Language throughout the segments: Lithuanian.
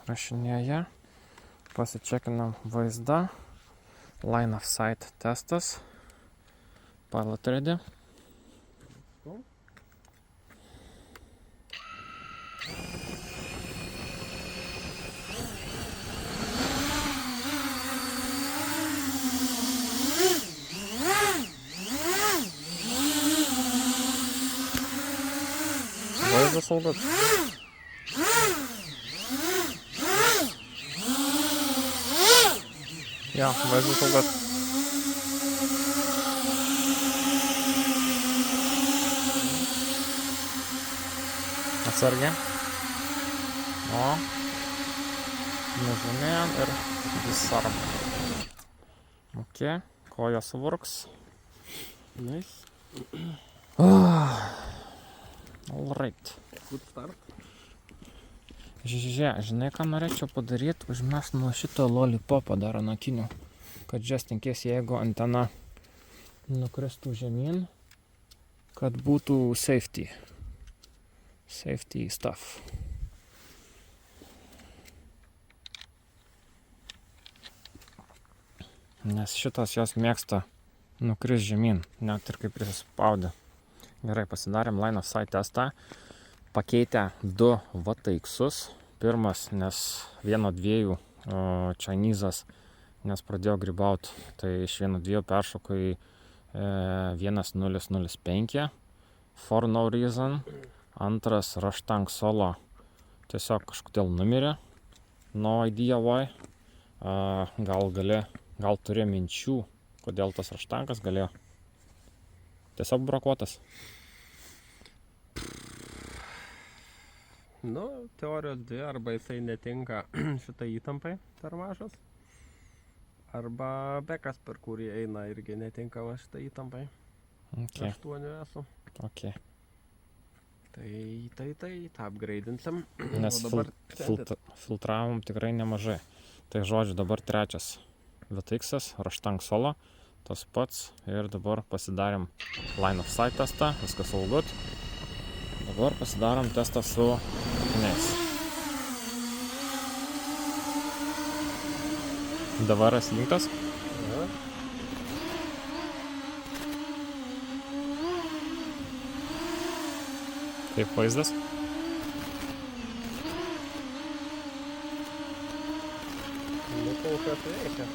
rašinėje. Pasičekinam vaizdą. Line of sight testas. Pilot ready. Vaizdas all good. Ja, vaizdas all good. Atsargiai. O. Nužymėjom ir disarm. Ok, kojos works. Nice. All right. Good start. Žinai, ką norėčiau padaryti? Užmest nuo šito lollipopo dar ant akinių. Kad just in case, jeigu antena nukristų žemyn, kad būtų safety. Safety stuff. Nes šitas jos mėgsta nukris žemyn, net ir kaip prisispaudė. Gerai, pasidarėm line of sight testą. Pakeitę 2 VTX-us. Pirmas, nes 1.2 Chinese-as, nes pradėjo gribaut, tai iš 1.2 peršoko į 1.0.0.5. For no reason. Antras Rushtang Solo tiesiog kažkodėl numirė. No idea why. Gal turėjo minčių, kodėl tas Rushtangas galėjo. Tiesiog brokuotas. Nu, teorijos 2, arba jisai netinka šitai įtampai per mažas, arba bekas, per kurį eina, irgi netinka va šitai įtampai. Okay. 8 esu. Okay. Tai tą upgraidinsim. Nes filtravom tikrai nemažai. Tai žodžiu, dabar trečias VTX-as, Rushtang Solo, tas pats. Ir dabar pasidarėm line of sight testą, viskas all good. Dabar pasidarom testą su akiniais. Davaras įjungtas. Ja. Kaip vaizdas? Nu, kol kas veikia.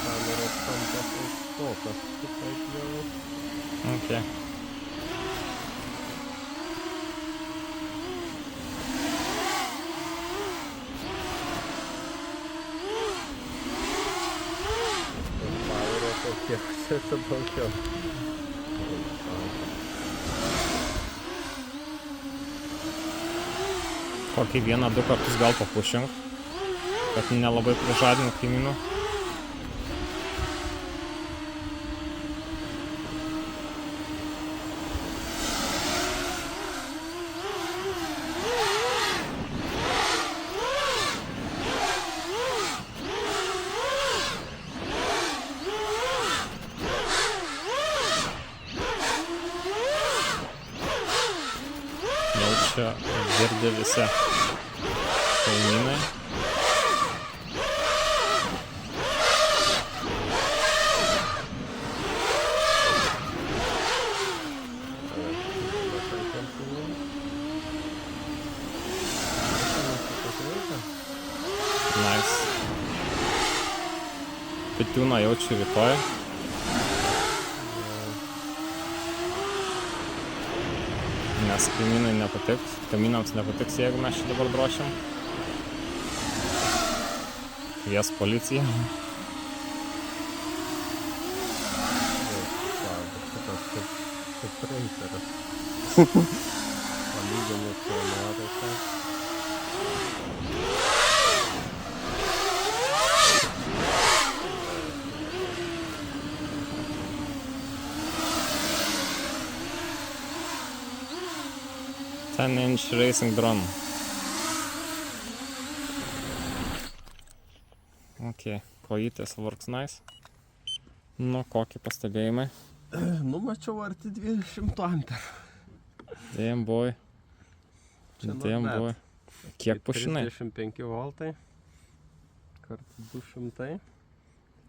Kameros kampas užstotas, kitaip jau. Okay. Kiek čia daugiau. Kokį 1-2 kartus gal papušink, kad nelabai prižadinų kaimynų. Čia girdi visi kaimynai. Nice. Pitiūną jaučiu rytoj. Nes kaimynams nepatiks, jeigu mes čia dabar drošim. Kvies policiją. Kaip reiseris. Palyginus su nuotaika. Ten-inch racing drone. Ok, kojytės works nice. Nu, kokį pastebėjimai? Nu, mačiau arti 200 amperų. Damn boy. Čia not Damn bad. boy. Kiek pušinai? 35 voltai. Kartu 200.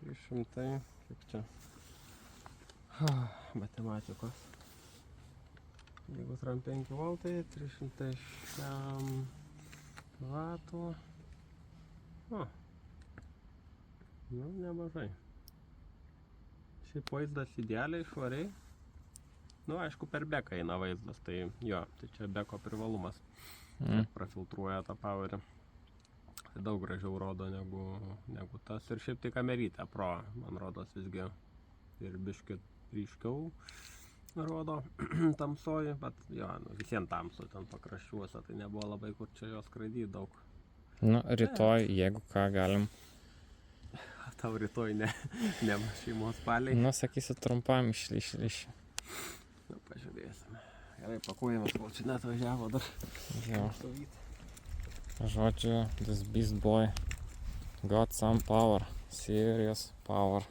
300. Kiek čia? Matematikos. Jeigu 35 voltai, 300 vatų. Nu, nemažai. Šiaip vaizdas idealiai, švariai. Nu, aišku, per beką eina vaizdas, tai jo, tai čia beko privalumas. Prafiltruoja tą powerį. Tai daug gražiau rodo negu tas. Ir šiaip tai kamerytė pro, man rodos visgi ir biškit ryškiau rodo tamsoji, bet jo, nu, visiems tamsu ten pakraščiuose, tai nebuvo labai kur čia jos skraidyti daug. Nu, rytoj, jeigu ką, galim. Tau rytoj ne šeimos paliai. Nu, sakysiu, trumpam išliši. Nu, pažiūrėsime. Gerai, pakuojamas, kol čia net važiavo dar. Jo. Žodžiu, this beast boy got some power. Serious power.